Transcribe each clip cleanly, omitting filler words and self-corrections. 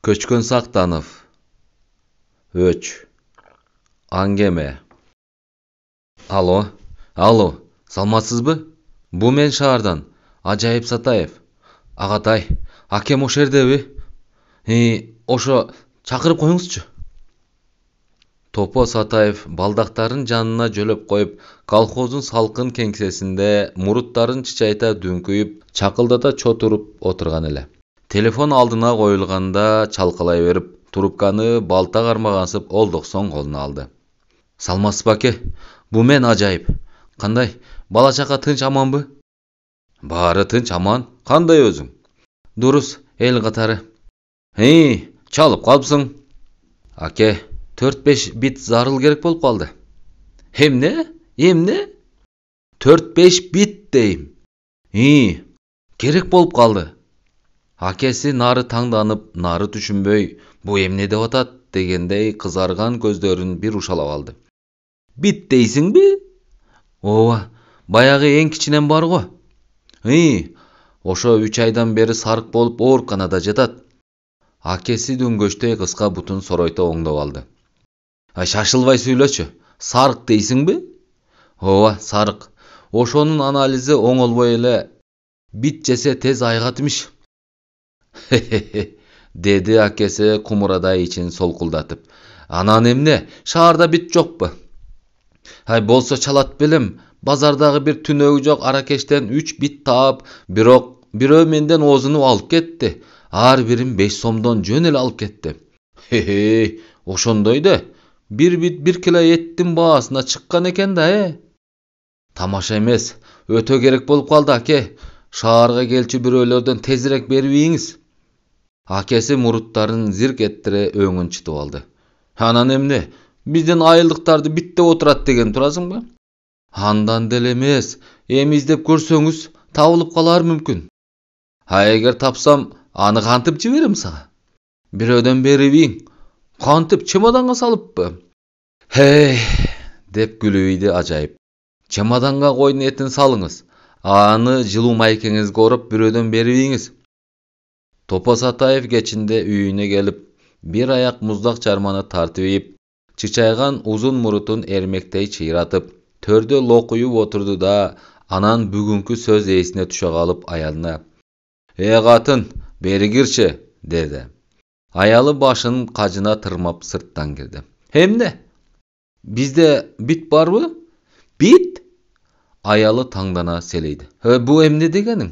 Көчкөн Сактанов. Өч. Аңгеме. Алло, салматсызбы? Бу мен шаардан, Ажайып Сатаев. Агатай, акем ошо жердеби? Ошо чакырып коюңузчу. Топо Сатаев балдактарын жанына жөлөп коюп, колхоздун салкын кеңсесинде муруттарын чычайта дүңкүйүп, чакылдата чотуруп отурган эле. Телефон алдына коюлганда чалкалай берип, трубканы балта кармагансып олдоксон колуна алды. Салматсызбы аке? Бу мен Ажайып. Кандай? Бала чака тынч аманбы? Баары тынч аман. Кандай өзүң? Дурус, эл катары. Чалып калыпсың. Аке, 4-5 бит зарыл керек болуп калды. Эмне? 4-5 бит дейм. Керек болуп калды. Акеси нары таңданып, нары түшүнбөй, бу эмне деп атат дегендей кызарган көздөрүн бир ушалап алды. Бит дейсиңби? Ооба, баягы эң кичинем бар го. Ошо 3 айдан бери сарык болуп ооруканада жатат. Акеси дөңгөчтөй кыска бутун соройто оңдоп алды. Шашылбай сүйлөчү. Сарык дейсиңби? Ооба, сарык. Ошонун анализи оңолбой эле бит жесе тез айгатымыш. Деди акеси кумурадай ичин солкулдатып. Анан эмне? Шаарда бит жокпу? Болсо чалат белем. Базардагы бир түнөгү жок аракештен 3 бит таап, бирок бирөө менден оозуну алып кетти. Ар бирин 5 сомдон жөн эле алып кетти. Ошондой да. Бир бит 1 кило эттин баасына чыккан экен да, Тамаша эмес, өтө керек болуп калды аке. Шаарга келчү бирөөлөрдөн тезирээк бербейиңиз. Акеси муруттарын зирк эттире өңүн чытып алды. Анан эмне? Бизден айылдыктарды биттеп отурат деген турасыңбы? Андан деле эмес, эми издеп көрсөңүз табылып калар мүмкүн. Эгер тапсам, аны кантип жиберем сага? Бирөөдөн бербейиң. Кантип чемоданга салыппы? Деп күлүп Ажайып. Чемоданга койдун этин салыңыз. Аны жылуу майкеңизге ороп бирөөдөн бербейиңиз. Топо Сатаев кечинде үйүнө келип, бир аяк муздак чарманы тартып ийип, чычайган узун мурутун эрмектей чыйратып, төрдө локуюп отурду да, анан бүгүнкү сөз эсине түшө калып аялына: катын, бери кирчи, деди. Аялы башын кажына тырмап сырттан кирди. Эмне? Бизде бит барбы? Бит? Аялы таңдана селейди. Бу эмне дегениң?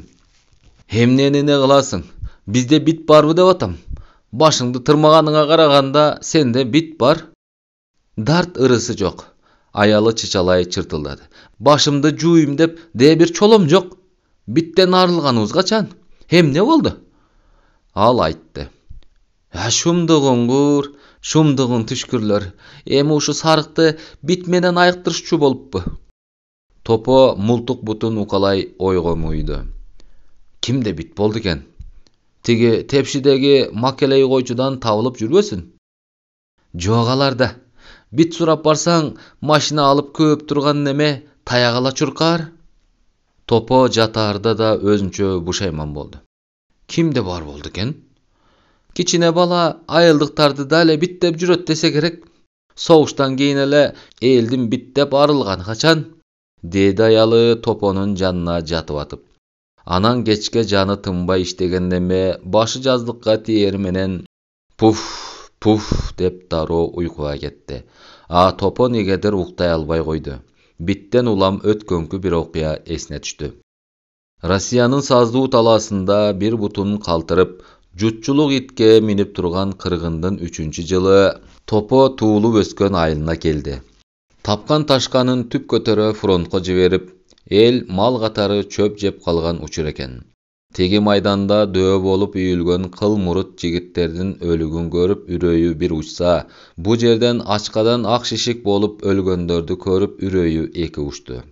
Эмнени не кыласың? Бизде бит барбы деп атам. Башыңды тырмаганыңа караганда сенде бит бар. Дарт ырысы жок. Аялы чычалай чыртылдады. Башымды жууйм деп бир чолом жок. Биттен арылганыбыз качан? Эмне болду? Ал айтты. Шумдугун түшкүрлөр. Эми ушу сарыкты бит менен айыктырышчу болуппу. Топо мултук бутун укалай ойго муйду. Кимде бит болду экен? Тиги тепшидеги макелей койчудан табылып жүрбөсүн? Жок аларда. Бит сурап барсаң, машина алып көп турган неме таягала чуркар. Топо жатаарда да өзүнчө бушайман болду. Кимде бар болду экен? Кичине бала айылдыктарды да эле биттеп жүрөт десе керек. Согуштан кийин эле элдин биттеп арылганы качан? Деди аялы Топонун жанына жатып атып. Анан кечке жаны тынбай иштеген неме башы жаздыкка тиери менен пуф деп дароо уйкуга кетти. Топо негедир уктай албай койду. Биттен улам өткөнкү бир окуя эсине түштү. Россиянын саздуу талаасында бир бутун калтырып, жутчулук итке минип турган кыргындын 3-жылы Топо туулуп өскөн айылына келди. Тапкан ташканын түп көтөрө фронтко жиберип, эл мал катары чөп жеп калган учур экен. Теги майданда дөө болуп үйүлгөн кыл мурут жигиттердин өлүгүн көрүп үрөйү бир учса, бу жерден ачкадан ак шишик болуп өлгөндөрдү көрүп үрөйү эки учту.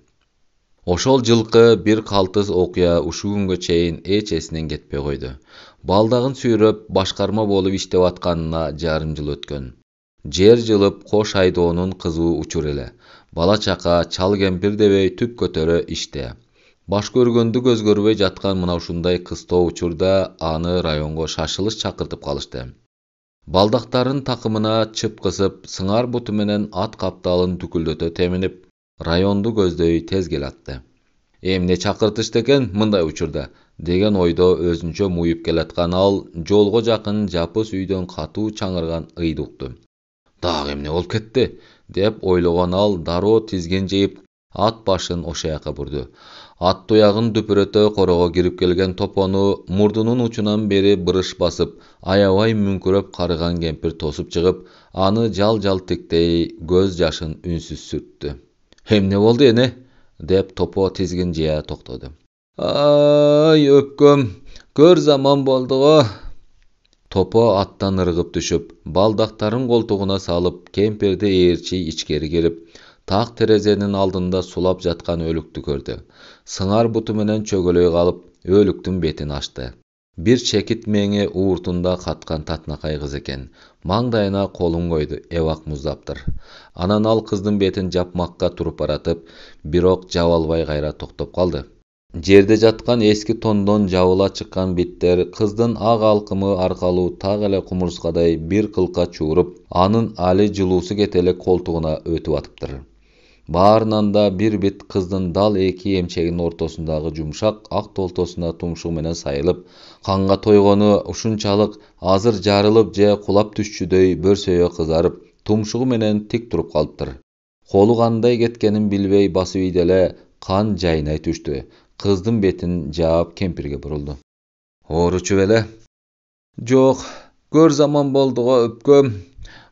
Ошол жылкы бир калтыз окуя ушу күнгө чейин эч эсинен кетпей койду. Балдагын сүйрөп башкарма болуп иштеп атканына жарым жыл өткөн. Жер жылып кош айдоонун кызуу учур эле. Бала чака, чал кемпир дебей түп көтөрө иште. Баш көргөндү көз көрбөй жаткан мына ушундай кыстоо учурда аны районго шашылыш чакыртып калышты. Балдактарын такымына чыпкысып, сыңар буту менен at капталын түкүлдөтө теминип, районду көздөй тез келатты. Эмне чакыртышты экен мындай учурда деген ойдо өзүнчө муюп келаткан ал жолго жакын жапыс үйдөн катуу чаңырган ыйды укту. Дагы эмне болуп кетти деп ойлогон ал дароо тизген жейип, ат башын ошо жака бурду. Ат туягын дүпүрөтө корого кирип келген Топону мурдунун учунан бери бырыш басып, аябай мүңкүрөп карыган кемпир тосуп чыгып, аны жал тиктей көз жашын үнсүз сүрттү. Эмне болду эне? Деп Топо тизгин жыя токтоду. Ай өпкөм, көр заман болду го. Топо аттан ыргып түшүп, балдактарын колтугуна салып, кемпирди ээрчи ичкери кирип, так терезенин алдында сулап жаткан өлүктү көрдү. Сыңар буту менен чөгөлөй калып, өлүктүн бетин ачты. Бир чекит меңи ууртунда каткан татынакай кыз экен. Маңдайына колун койду, эбак муздаптыр. Анан ал кыздын бетин жапмакка туруп баратып, бирок жаба албай кайра токтоп калды. Жерде жаткан эски тондон жабыла чыккан биттер кыздын ак алкымы аркалуу так эле кумурскадай бир кылка чууруп, анын али жылуусу кете эле колтугуна өтүп атыптыр. Баарынан да бир бит кыздын дал эки эмчегинин ортосундагы жумшак ак толтосуна тумшугу менен сайылып, канга тойгону ушунчалык азыр жарылып же кулап түшчүдөй бөрсөйө кызарып, тумшугу менен тик туруп калыптыр. Колу кандай кеткенин билбей басып ийди эле кан жайнай түштү. Кыздын бетин жаап кемпирге бурулду. Ооручу беле? Жок, көр заман болду го өпкөм.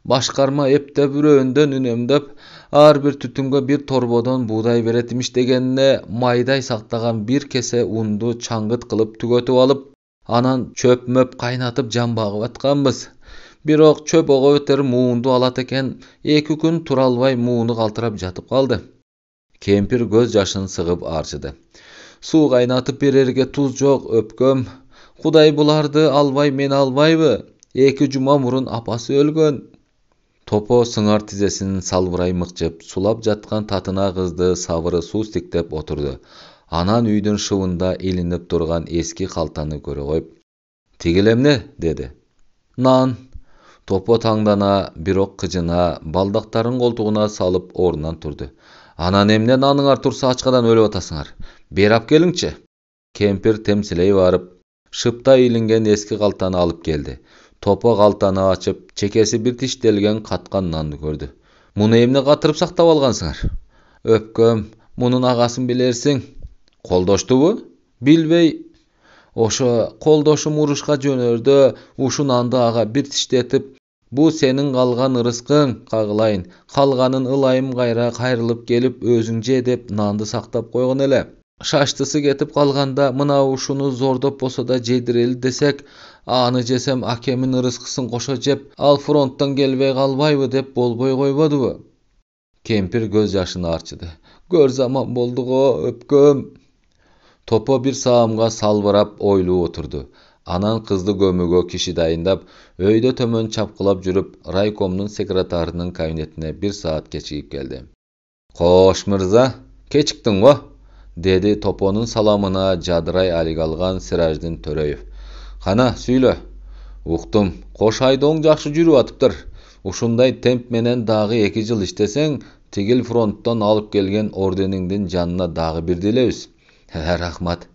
Башкарма эптеп үрөөндөн үнөмдөп, ар бир түтүнгө бир торбодон буудай берет имиш дегенине майдай сактаган бир кесе унду чаңгыт кылып түгөтүп алып, анан чөп мөп кайнатып жамбагып атканбыз. Бирок чөп ого өтер муунду алат экен, 2 күн тура албай мууну калтырап жатып калды. Кемпир көз жашын сыгып арчыды. Суу кайнатып берерге туз жок өпкөм. Кудай буларды албай мен албайбы? 2 жума мурун апасы өлгөн. Топо сыңар тизесин салбырай мыкчып, сулап жаткан татына кызды сабыры суустиктеп отурду. Анан үйдүн шыбында илинип турган эски калтаны көрө коюп, "Тигил эмне?" деди. "Нан." Топо таңдана, бирок кыжына, балдактарын колтугуна салып орунан турду. "Анан эмне наныңар турса ачкадан өлүп атасыңар? Бери ап келиңчи." Кемпир темсилей барып, шыпта илинген эски калтаны алып келди. Топо калтаны ачып, чекеси бир тиштелген каткан нанды көрдү. "Муну эмне катырып сактап алгансыңар?" "Өпкөм, мунун агасын билерсиң." "Колдоштубу?" "Билбей." "Ошо колдошум урушка жөнөрдө, ушу нанды ага бир тиштетип, бу сенин калган ырыскың, кагылайын, калганын ылайым кайра кайрылып келип өзүң же деп нанды сактап койгон эле. Шаштысы кетип калганда мына ушуну зордоп болсо да жедирели десек, аны жесем акемин ырыскысын кошо жеп, ал фронттон келбей калбайбы деп болбой койбодубу?" Кемпир көз жашын арчыды. "Көр заман болду го өпкөм." Топо бир саамга салбырап ойлуу отурду. Анан кызды көмүүгө киши дайындап, өйдө төмөн чапкылап жүрүп, райкомдун секретарынын кабинетине 1 саат кечигип келди. "Кош мырза, кечиктиң го?" деди Топонун саламына жадырай алик алган Сираждин Төрөев. "Кана, сүйлө." "Уктум, кош айдооң жакшы жүрүп атыптыр. Ушундай темп менен дагы 2 жыл иштесең, тигил фронттон алып келген ордениңдин жанына дагы бир дилебиз." "Рахмат.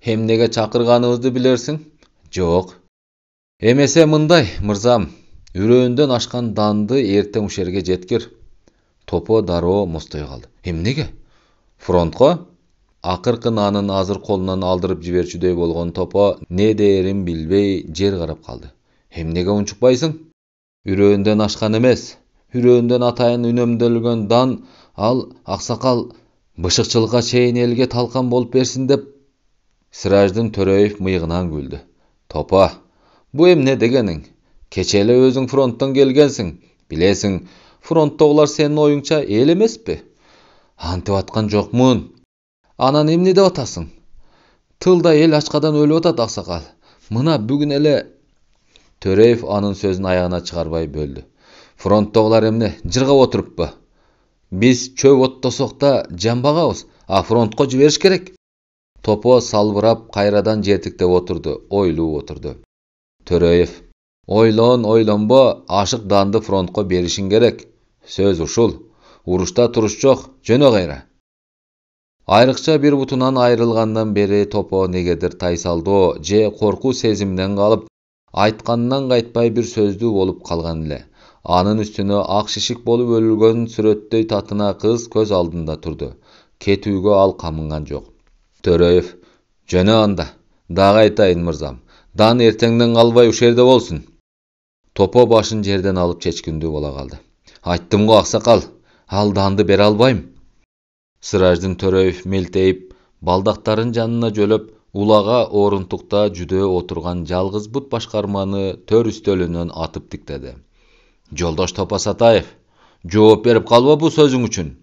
Эмнеге чакырганыбызды билерсиң?" "Жок." "Эмесе мындай, мырзам, үрөөндөн ашкан данды эртең ушерге жеткир." Топо дароо мостой калды. "Эмнеге?" "Фронтко." Акыркы нанын азыр колунан алдырып жиберчүдөй болгон Топо не дээрин билбей жер карап калды. "Эмнеге унчукпайсың?" "Үрөөндөн ашкан эмес. Үрөөндөн атайын үнөмдөлгөн дан, ал аксакал бышыкчылыкка чейин элге талкан болуп берсин деп." Сираждын Төрөев мыйыгынан күлдү. "Топо, бу эмне дегениң? Кече эле өзүң фронттон келгенсиң. Билесиң, фронттогулар сенин оюңча эл эмеспи?" "Антип аткан жокмун." "Анан эмне деп атасың? Тылда эл ачкадан өлүп атат аксакал. Мына бүгүн эле..." Төрөев анын сөзүн аягына чыгарбай бөлдү. "Фронттогулар эмне, жыргап отуруппу? Биз чөп оттосок да жамбагабыз, а фронтко жибериш керек." Топо салбырап кайрадан жертиктеп отурду, ойлуу отурду. Төрөев: Oylonbo, aşık dandy frontga berişiň gerek. Söz uşul. Uruşda turuş jok, jönö gaýra. Ayrıkça bir butundan ayrılgandan beri Topo negedir taysaldo je korku sezimden galıp aytkandan gaýtpay bir sözdü bolup kalgan ile. Anın üstüne ak şişik bolup ölülgön sürettöy tatyna kız köz aldında turdu. Ketүүgө al kamıngan jok. Töreýew, jönö anda. Daga aýtaýyn myrzam. Dan erteňden galbay uşerde bolsun. Topo başın jerden alıp çeçkündü bola kaldı. Aýtdym-go aksakal, al dandy bere albaýym. Sırajdın Töreýew melteyip, baldaktarın janına jölöp, ulaga oruntukta jüdö oturgan жалгыз but başkarmany tör üstölünden atıp diktedi. Joldaş Topa Satayev, жооп berip kalba bu sözüň üçin.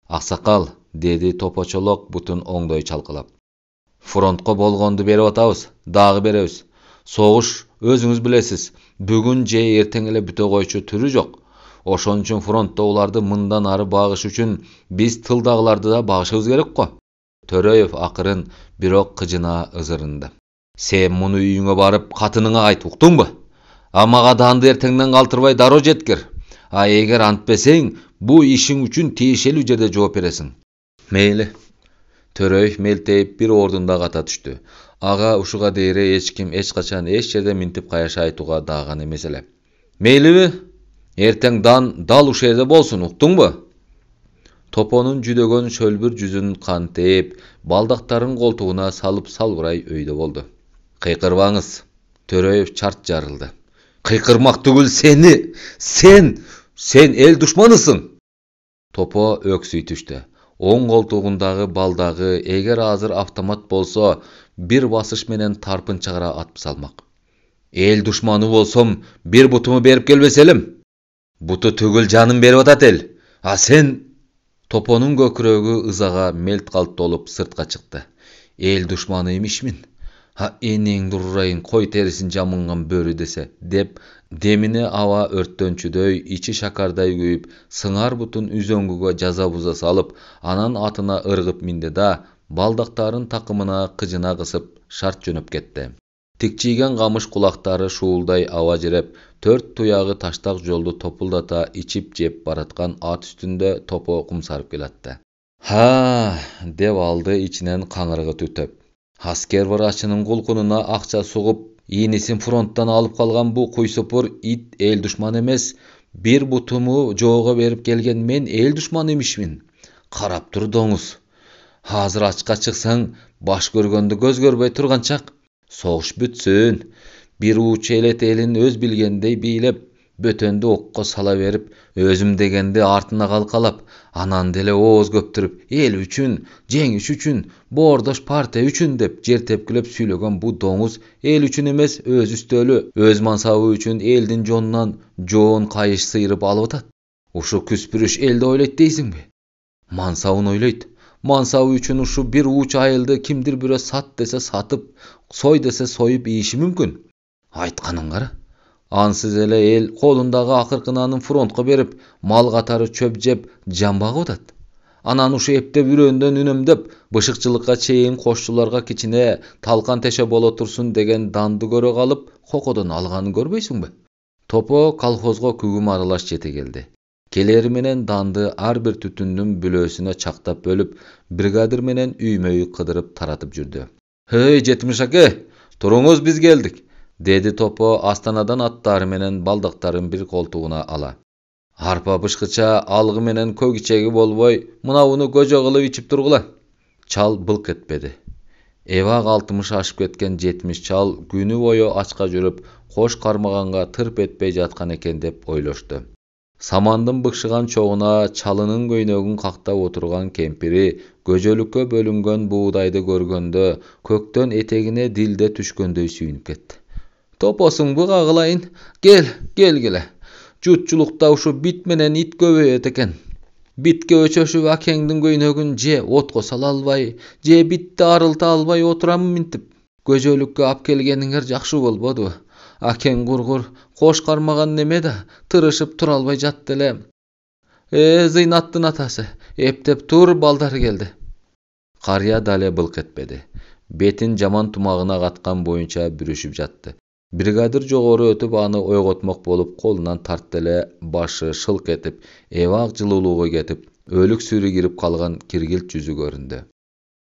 Aksakal, dedi Topoçolok butun oňdoý çalkylap. Frontga bolgondy berip atabız, dagı berebis. Soğuş, özüňiz bilesiz, bugün je erteň ele büte goýçu türü jok. Oşon üçin frontda ulardy mından ary bagış üçin biz tyldagylарды da bagışybız gerek-ko. Töreýew akyryn birok kyjyna ızyryndy. Sen muny üýüňe baryp katynyňa aýt, ukduňby? Amaga dandy erteňden galtyrбай daro jetkir. A eger antbeseň, bu işiň üçin teşeli jerde жооп beresiň. Meýli. Töreýew melteyip bir ordunda gata düşdü. Aga uşuga deýre hiç kim hiç kaçan hiç jerde mintip gaýaşa aýtuga dagan emes ele. Meýlibi? Erteň dan dal uşerde bolsun, ukduňby? Toponun jüdögön şölbür жүзүн kantep, baldaktarın koltuğuna salıp salgıray öýde boldu. Kıykırbaňyz. Töreýew çart jaryldy. Kıykırmak tügül seni, sen el düşmanısın. Topo öksüy düşdü. Oň koltuğundagy baldagy eger hazır avtomat bolsa, bir basış menen tarpın çagıra atıp salmak. El düşmanı bolsam, bir butumu berip gelbeselim. Butu tügül janım berip atat el. A sen... Toponun gökrögü ızaga melt kalt dolup sırtka çykdy. El düşmanıymışmin. Ha eneň durraýyn koy terisin jamyngan börü dese, dep demini awa örttönçüdöy içi şakarday güýüp, sıňar butun üzöňgüge jaza buza salıp, anan atyna ırgıp mindi da, baldaktarın takımına kıjına kısıp şart jönüp ketdi. Tikçigen gamış kulaktары şuulday awa jerep, tört tuyağı taştak joldu topuldata içip jep baratkan at üstünde Topo kum sarıp gelatdy. Ha, dep aldı içinen kaňyrgy tütöp. Asker waraçynyň gulkununa akça sugup, iýnisin frontdan alıp kalgan bu kuýsupur it el düşman emes, bir butumu joga berip gelgen men el düşman emişmin. Karap turdoňuz. Hazır açka çyksaň, baş görgöndü göz görbey turgançak. Soğuş bütsün. Bir uç elet elin öz bilgendey biylep, bötöndü okka sala verip, özüm degende artına kalkalap, anan dele oğuz köptürüp, el üçün, jeňiş üçün, bordoş partiýa üçün dep jer tepkilep süýlegen bu doňuz el üçün emes, öz üstölü, öz mansaby üçün eldin jonundan joon kayış sıyırıp alıp atat. Uşu küspürüş elde oýlaýt deýsiňbi? Mansabyny oýlaýt. Mansaby üçün uşu bir uç ayıldı kimdir bire sat dese satıp, soy dese soyup iyişi mümkün. Aytkanın gara. Ansız ele el kolundağı akırkınanın frontga berip, mal katarı çöp jep jambaga otat. Anan uşu epte bürönden ünemdep, bışıkçılıkka çeyin koşçularga kiçine talkan teşe bola tursun degen dandı göre kalıp, kokodon alganı görbeýsiňbi? Topo kalhozga kügüm aralaş jete geldi. Keleri menen dandı ar bir tütündün bülösüne çaktap bölüp, brigadir menen üýmeýi kıdırıp taratıp jürdü. Hey Jetmiş ake, turuňuz biz geldik, dedi Topo astanadan attary menen baldaktarın bir koltuğuna ala. Harpa bışkıça algı menen kögiçegi bolboy, mınawuny göje kılıp içip turgula. Çal bılk etmedi. Ewag 60 aşıp ketken 70 çal günü boyu açka jürüp, koş karmaganga tırp etpey jatkan eken dep oýloşdy. Samandın bıkşıgan çoğuna çalının göynögün kaktap oturgan kempiri göjölükke bölüngen buğdaydı görgöndö köktön etegine dilde tüşköndöy süýünüp ketdi. Toposun bu gagılayın, gel. Jutçulukta uşu bit menen it göbeyet eken. Bitke öçöşüp akeňdiň göynögün je otgo sala albay, je bitdi arylta albay oturam mintip. Göjölükke ap kelgeniňer jakşy bolbodu. Akeň gurgur, koş karmagan neme da, tırışıp turalbay jatdy ele. Zynnattın atasy, eptep tur baldar geldi. Karya dale bılk etmedi. Betin jaman tumagına katkan boyunça bürüşüp jatdy. Brigadir jogorу ötüp аны ойготмок болуp колунан тартты эле башы шылк этип, эбак жылуулугу кетип, өлүк сүйрү кирип калган киргилт жүзү көрүндү.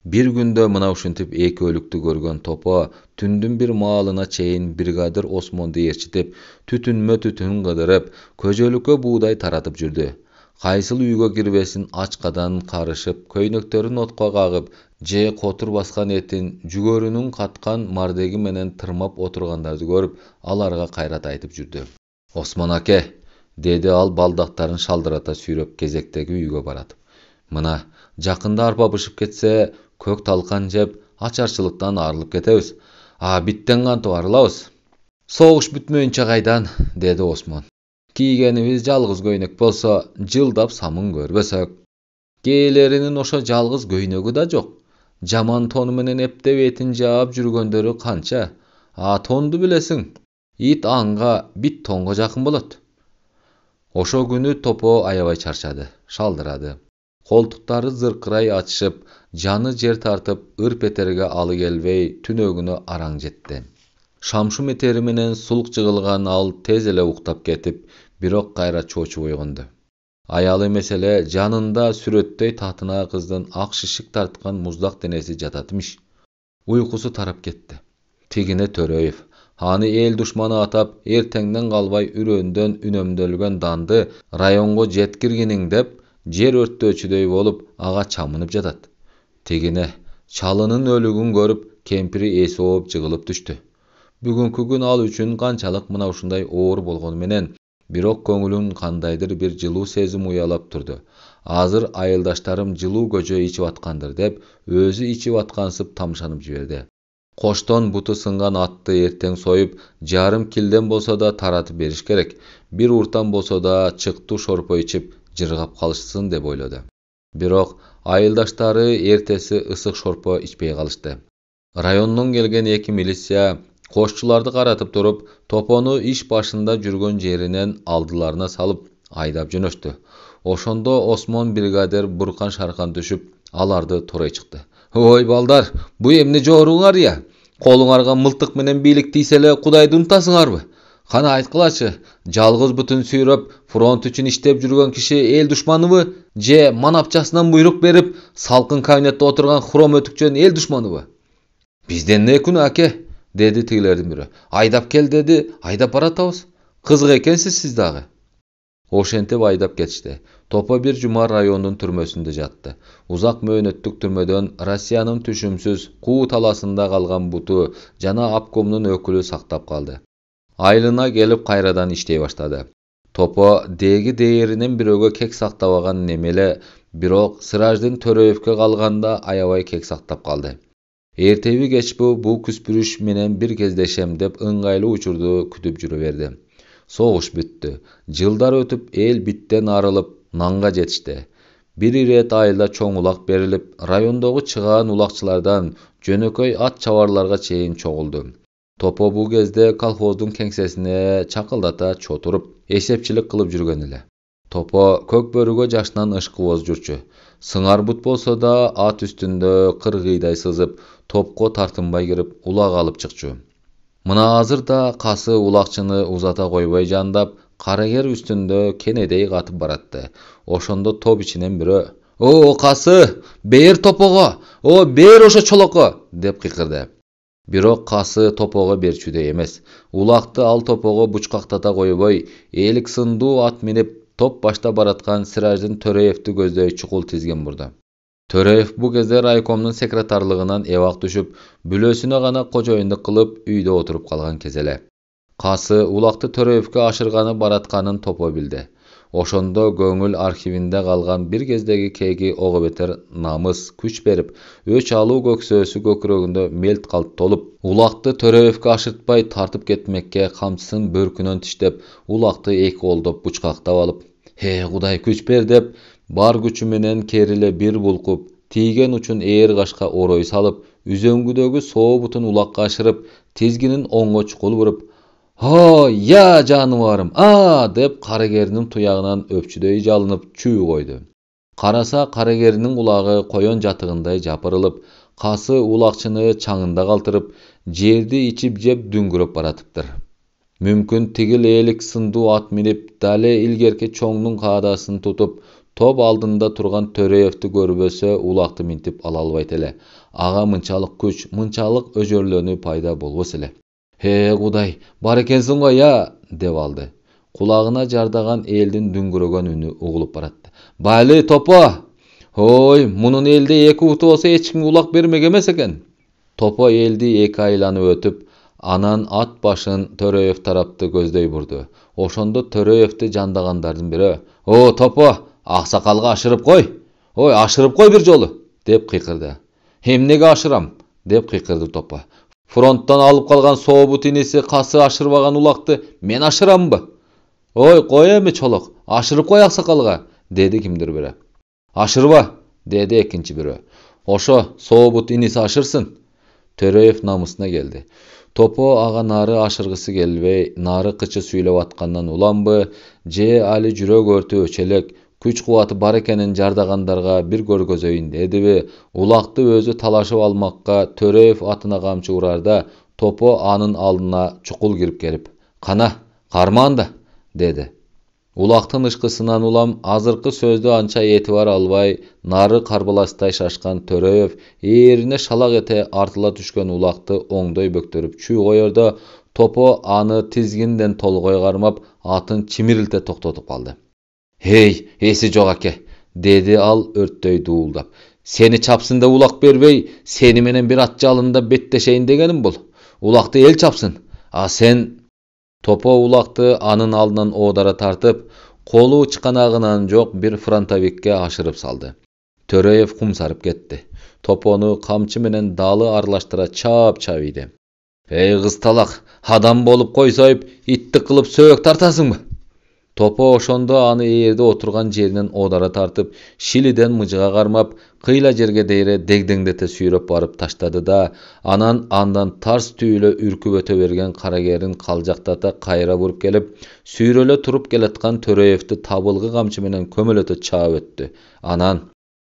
Bir gündө мына ушинтип эки өлүктү көргөн Топо түндүн бир маалына чейин бригадир Осмонду ээрчитип, түтүнмө түтүн кыдырып, көжөлүккө буудай таратып жүрдү. Кайсыл үйгө кирбесин ачкадан карышып, көйнөктөрүн отко кагып, же котур баскан этин жүгөрүнүн каткан мардеги менен тырмап отургандарды көрүп, аларга кайрат айтып жүрдү. Осмон аке, деди ал балдактарын шалдырата сүйрөп кезектеги үйгө баратып. Мына, жакында арпа бышып кетсе, көк талкан жеп, ачарчылыктан арылып кетебиз. Биттен кантип арылабыз? Согуш бүтмөйүнчө кайдан, деди Осмон. Кийгенибиз жалгыз көйнөк болсо, жылдап самын көрбөсөк. Кээлеринин ошо жалгыз көйнөгү да жок. Жаман тону менен эптеп этин жаап жүргөндөрү канча? Тонду билесиң. Ит анга, бит тонго жакын болот. Ошо күнү Топо аябай чарчады, шалдырады. Колтуктары зыркырай ачышып, жаны жер тартып, ырпетерге алы келбей, түнөгүнө араң жетти. Шамшу метери менен сулук жыгылган ал тез эле уктап кетип, бирок кайра чоочуп ойгонду. Аялы эмес эле жанында сүрөттөй татына кыздын ак шишик тарткан муздак денеси жататмыш. Уйкусу тарап кетти. Тигине Төрөев, аны эл душманы атап, эртеңден калбай үрөндөн үнөмдөлгөн данды районго жеткиргиниң деп, жер өрттөөчүдөй болуп, ага чамынып жатат. Тигине чалынын өлүгүн көрүп, кемпири эси ооп жыгылып түштү. Бүгүнкү күн ал үчүн канчалык мына ушундай оор болгону менен, бирок көңүлүн кандайдыр бир жылуу сезим уялап турду. Азыр айылдаштарым жылуу көжө ичип аткандыр деп, өзү ичип аткансып тамшанып жиберди. Коштон буту сынган атты эртең союп, жарым килден болсо да таратып бериш керек. Бир уртан болсо да чыктуу шорпо ичип, жыргап калышсын деп ойлоду. Бирок айылдаштары эртеси ысык шорпо ичпей калышты. Райондон келген эки милиция кошчуларды каратып туруп, Топону иш башында жүргөн жеринен алдыларына салып, айдап жөнөштү. Ошондо Осмон бригадир буркан шаркан түшүп, аларды турай чыкты. Ой балдар, бу эмне жооруңар я? Колуңарга мылтык менен бийлик тийсе эле Кудайды унутасыңарбы? Кана айткылачы, жалгыз бутун сүйрөп, фронт үчүн иштеп жүргөн киши эл душманыбы? Же манапчасынан буйрук берип, салкын кабинетте отурган хром өтүкчөн эл душманыбы? Бизден не күнөө аке? Dedi тигилердин бири. Айдап кел деди, айдап баратабыз. Кызык экенсиз сиз дагы. Ошентип айдап кетишти. Топо бир жума райондун түрмөсүндө жатты. Узак мөөнөттүк түрмөдөн Россиянын түшүмсүз куу таласында калган буту жана обкомдун өкүлү сактап калды. Айылына келип кайрадан иштей баштады. Топо деги дээринен бирөөгө кек сактабаган немеле, бирок Сыраждын Төрөевке калганда аябай кек сактап калды. Эртеби кечпи бул күспүрүш менен бир кездешем деп ыңгайлуу учурду күтүп жүрө берди. Согуш бүттү. Жылдар өтүп эл биттен арылып, нанга жетишти. Бир ирет айылда чоң улак берилип, райондогу чыгаан улакчылардан жөнөкөй ат чабарларга чейин чогулду. Топо бул кезде колхоздун кеңсесине чакылдата чотуруп, эсепчилик кылып жүргөн эле. Топо көк бөрүгө жашынан ышкыбоз жүрчү. Сыңар бут болсо да ат үстүндө кыргыйдай сызып, топко тартынбай кирип, улак алып чыкчу. Мына азыр да касы улакчыны узата койбой жандап, карагер үстүндө кенедей катып баратты. Ошондо топ ичинен бирөө: "О, касы, бээр Топого! О, бээр ошо чолокко!" деп кыйкырды. Бирок касы Топого берчүдөй эмес. Улакты ал Топого бучкактата койбой, элик сындуу ат минип, топ башта бараткан Сыраждын Төрөевди көздөй чукул тизген бурду. Төрөев бу кезде райкомдун секретарлыгынан эбак түшүп, бүлөсүнө гана кожоюндук кылып үйдө отуруп калган кез эле. Касы улакты Төрөевке ашырганы баратканын Топо билди. Ошондо көңүл архивинде калган бир кездеги кеги ого бетер намыс күч берип, өч алуу көксөөсү көкүрөгүндө мелт калт толуп, улакты Төрөевке ашыртпай тартып кетмекке камчысын бөркүнөн тиштеп, улакты эки колдоп бучкактап алып, Кудай күч бер деп, бар күчү менен кериле бир булкуп, тийген учун ээр кашка орой салып, үзөңгүдөгү соо бутун улакка ашырып, тизгинин оңго чукул буруп, я жаныбарым, деп карагеринин туягынан өпчүдөй жалынып чүү койду. Караса карагеринин кулагы коён жатыгындай жапырылып, касы улакчыны чаңында калтырып, Жерди içip jep düngüröp baratypdyr. Mümkün tigil elik sınduu at minip dale ilgerki çoňdun kadasyny tutup top aldynda turgan Töreýewdi görböse ulakty mintip ala albayt ele. Aga mınçalyk güç, mınçalyk öjörlönü paýda bolbos ele. He Guday, bar ekensiň go ya, dep aldy. Kulagyna jardagan eldin düngürögen üni ugulup baratdy. Baly topo! Hoy, munun elde eki utu bolsa hiç kim ulak bermek emes eken. Topo eldi eki aylanyp ötüp, anan at başyn Töreýew tarapdy gözдөй burdu. Oşonda Töreýewdi jandagandardyn biri, "O topo, aksakalga aşyryp koy. Oy, aşyryp koy bir jolu," dep kıykırdy. "Hemnege aşyram?" dep kıykırdy topo. "Frontdan alıp kalgan soğubut inisi kasy aşyrbagan ulakty men aşyramby?" "Oy, koy emi çolak, aşyryp koy aksakalga," dedi kimdir biri. "Aşyrba," dedi ekinci biri. "Oşo, soğubut inisi aşyrsın." Töreýew namusyna geldi. Topo aga nary aşyrgysy gelbey, nary kıçı süýlep atkandan ulanby, je ali jürek örtü öçelek, güç kuwaty bar ekenin jardagandarga bir görgözeýin dedibi, ulakty özü talaşyp almakka Töreýew atyna gamçy urarda, topo anın aldyna çukul girip gelip, "Kana, karmanda," dedi. Ulaktın ışkısından ulam azırkı sözde ança etibar albay, nары karbalasтай şaşkan Töreýew erine şalak ete artıla düşken ulaktı oňdoý böktürüp çüý goýarda, topo anı tizginden tolgoý garmap atın çimirilte toktotup aldy. "Hey, esi jok ake," dedi al örttöý duuldap. "Seni çapsynda ulak berbey, seni menen bir at jalynda betdeşeýin degenim bol. Ulakty el çapsyn. A sen..." Topo ulakty anın aldynan odara tartıp, kolu çıkanagынан jok bir frontavikке aşırıp saldı. Töreýew kumsaryp ketdi. Toponu kamçı menen daly arlaştıra çap çabıydı. "Ey gystalak, adam bolup koýsaýyp, ittik kılıp söök tartasyňmy?" Topo oşonda anı eýerde oturgan jerinden odara tartıp, şiliden mıjıga garmap, kıyla jerge deyre degdengdete süýrep barıp taştady da, anan andan tars tüýle ürküp öte bergen karagerin kaljaktata kayra burup gelip, süýrele turup geletgan Töreýewdi tabılgy gamçy menen kömelete çaap ötdi. Anan,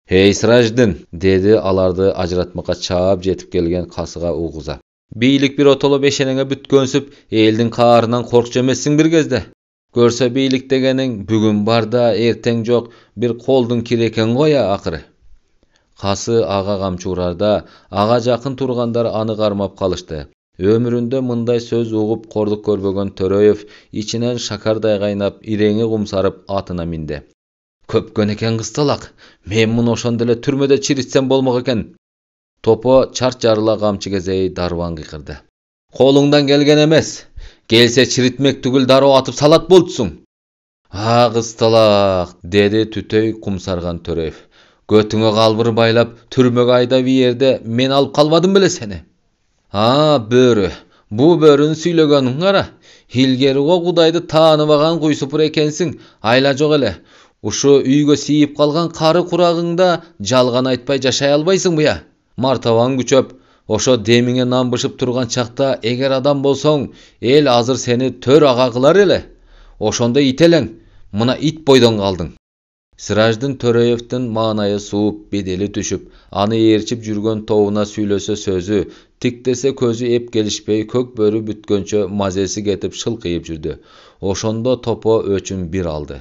"Hey Sirajdin," dedi alardy ajratmaka çaap jetip gelgen kasyga uguza. "Biýlik bir otolo beşeneňe bütgönsüp, eldin kaarынан korkça emessiň bir gezde. Görse biýlik degenin bugün barda erteň jok bir koldun kireken goýa akyry." Kasy aga gamçy urarda, aga jakyn turgandar any garmap kalyşdy. Ömüründe mınday söz ugup korduk görbögen Töreýew içinen şakarday gaýnap, ireňi gumsaryp atyna mindi. "Köpkön eken gystalak, men muny oşonda ele türmede çiritsem bolmak eken." Topo çart jarıla gamçy gezeyi darwan gykyrdy. "Kolundan gelgen emes. Gelse çiritmek tügül daroo atıp salat boltsuň." "Ha gystalak," dedi tütöý kumsargan Töreýew. "Götüňe galbyr baýlap türmege aýdap ýerde men alyp kalbadym bile seni." "Ha böre, bu börün süýlegeniň gara. Hilgeri o Gudaýdy tanybagan guýsupur ekensiň, aýla jok ele. Uşu üýge siýip kalgan kary kuragyňda jalgan aýtpay jaşaý albaýsyňmy ya? Martabaň güçöp, oşo demiňe nambışyp turgan çakta eger adam bolsoň, el azır seni tör aga kılar ele. Oşonda iteleň, mına it boýdan kaldyň." Sirajdyn Töreýewdin maňaýy suup, bedeli düşüp, any erçip jürgen towuna süýlese sözü, tiktese közü ep gelişpey kök börü bütgönçe mazesi getip şılkyýyp jürdi. Oşonda Topo öçün bir aldı.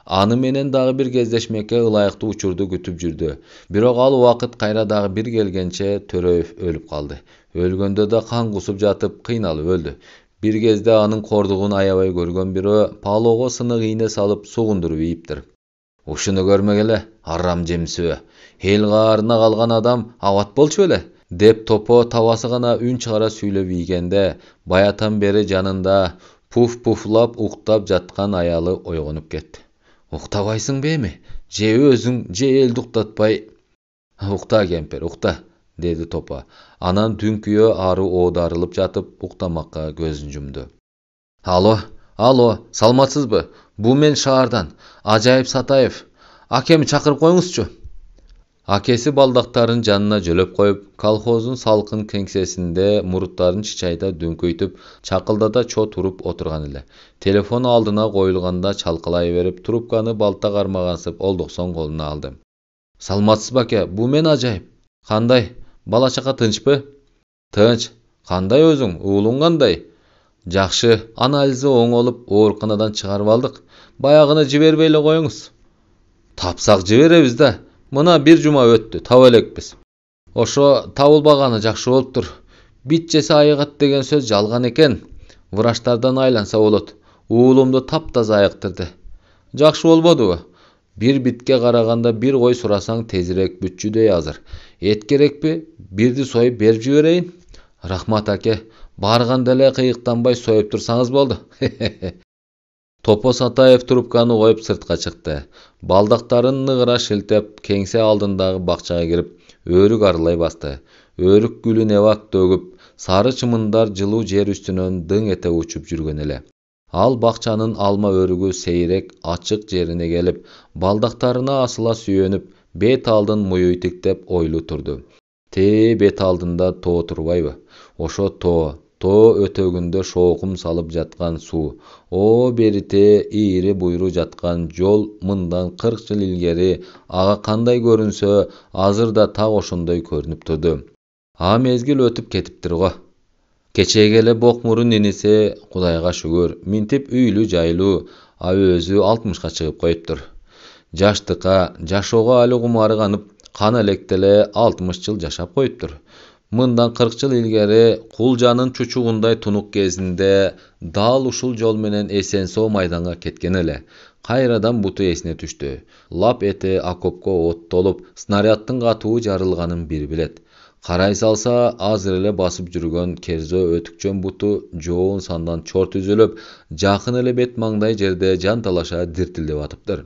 Any menen dagı bir gezdeşmekке ılaýykly uçurdu gütüp jürdi. Birok al wagt kayra dagı bir gelgençe Töreýew ölüp kaldy. Ölgönde de kan gusup jatyp kıynalyp öldü. Bir gezde anın kordugyny aýabay görgen biri palogo synyk iğne salyp sugundurup ýypdyr. "Uşuny görmegele, haram jemsü. Hel garyna kalgan adam awat bolçu ele," dep Topo tabasy gana ün çygara süýlep ýygende, bayatan beri janynda puf puflap uktap jatkan aýaly oýgonyp ketdi. "Uktabaýsyň bemi? Je özüň je eldi uktatpay..." "Ukta kemper, ukta," dedi Topo. Anan dünküýe ary odarılıp jatyp uktamakka gözün jumdu. "Alo, alo, salmatsyzby? Bu men şahardan, Ajaýyp Sataýew. Akemi çakyryp goýuňuzçu." Akesi baldaktarın janına jölöp koyup, kolhozun salkın kengsesinde murutların çiçayda dönküytüp, çakıldada ço turup oturgan ele. Telefon aldına koyulganda çalkalayı verip, trupkanı balta garmagansıp oldukson koluna aldı. "Salmatsız bake, bu men Ajaýyp. Kanday, bala çaka tınçpı?" "Tınç, Kандай özüň, uglun kандай? Jakşı, analizi oň olup oorukanadan çıgaryp aldyk. Bayagyny jiberbeýle goýuňuz. Tapsak jiberebis da. Mına bir juma öttü, tap elekpis. Oşo tabılbagany jakşı bolupdyr. Bitjesi aýygat degen söz jalgan eken. Wraçlardan aýlansa bolat. Uglumdy taptaza aýaktyrdy. Jakşı bolbodyby? Bir bitke garaganda bir goý surasaň tezirek bütçüdey hazır. Et gerekpi? Birdi soýup berip jibereýin. Rahmat ake, barganda ele kıyıktanbay soyup tursaňyz boldy. Topo Satayev trubkany goýup sırtga çykdy. Baldaktaryn nıgıra şiltep, kеңсе aldyndagy bakçaga girip, örük arylay bastı. Örük gülü nebak dögüp, sarı çymyndar jyluu jer üstünden dıň ete uçup jürgen ele. Al bakçanın alma örügü seyrek, açık jerine gelip, baldaktaryna asyla süýenip, bet aldyn muýuy tiktep oýlu turdu. Bet aldynda to turbayby? Oşo to ötögünde şoğum salıp jatkan su. O berite iri buyru jatkan jol mından 40 yıl ilgeri aga kanday görünse azırda ta oşondoy körünüp turdu. Ha mezgil ötüp ketipdir go. Keçegele bokmurun ninisi Kudayga şükür mintip üylü jaylu a özü 60'ga çıkıp koyupdur. Jaştıka, jaşoga ali gumary ganyp kan elektele 60 yıl jaşap koyupdur. Mından 40 yıl ilgeri Kuljanın çuçuğunday tunuk gezinde dal uşul jol menen Esensow maydanga ketken ele. Kayradan butu esine düştü. Lap ete akopko ot tolup snaryadtın gatığı jarılganın bir bilet. Karay salsa azır ele basıp jürgen kerzo ötükçön butu joğun sandan çort üzülüp jakyn ele bet mangday jerde jan talaşa dirtildip atıptır.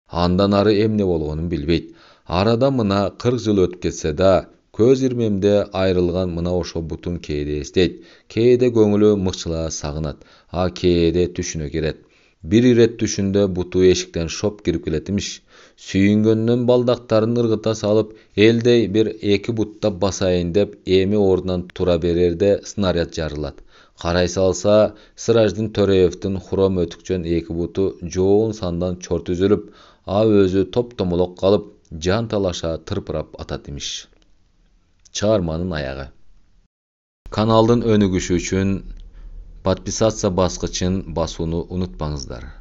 Andan arı emne bolgonun bilbeyt. Arada mına 40 yıl ötüp ketse da köz irmemde ayrılgan mına oşo butun keýde estet. Keýde göňülü mykçyla sagynat. Ha keýde tüşüne giret. Bir iret düşünde butu eşikten şop girip geletmiş. Süýüngönden baldaktaryn ırgıta salıp elde bir eki butta basaýyn dep emi ordan tura bererde snaryad jarılat. Karay salsa Sırajdyn Töreýewdiň huram ötükçön eki butu joğun sandan çort üzülüp a özü top tomolok kalıp jan talaşa tırpırap atat imiş. Çağırmanın ayağı. Kanaldın önügüşü üçün podpisasiya basqıçın basuunu unutmaňyzlar.